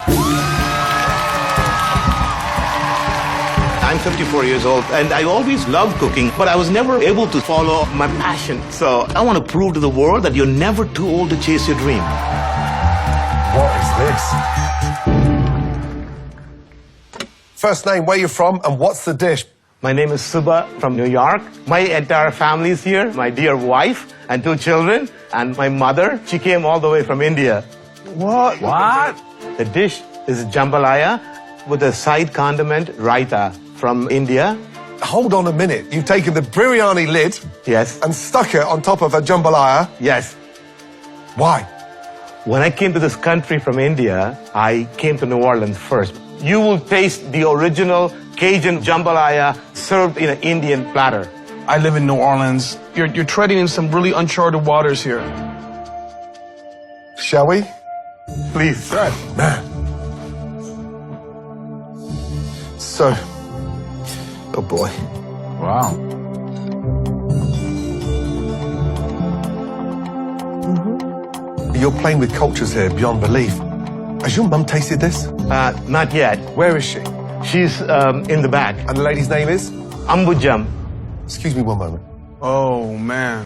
I'm 54 years old, and I always loved cooking, but I was never able to follow my passion. So I want to prove to the world that you're never too old to chase your dream. What is this? First name, where you're from, and what's the dish? My name is Subba from New York. My entire family is here, my dear wife and 2 children, and my mother. She came all the way from India. What? What? The dish is jambalaya with a side condiment, raita, from India. Hold on a minute. You've taken the biryani lid Yes. and stuck it on top of a jambalaya. Yes. Why? When I came to this country from India, I came to New Orleans first. You will taste the original Cajun jambalaya served in an Indian platter. I live in New Orleans. You're treading in some really uncharted waters here. Shall we? Please. Right. Man. So, oh boy. Wow. You're playing with cultures here beyond belief. Has your mum tasted this? Not yet. Where is she? She's in the back. And the lady's name is? Ambujam. Excuse me one moment. Oh, man.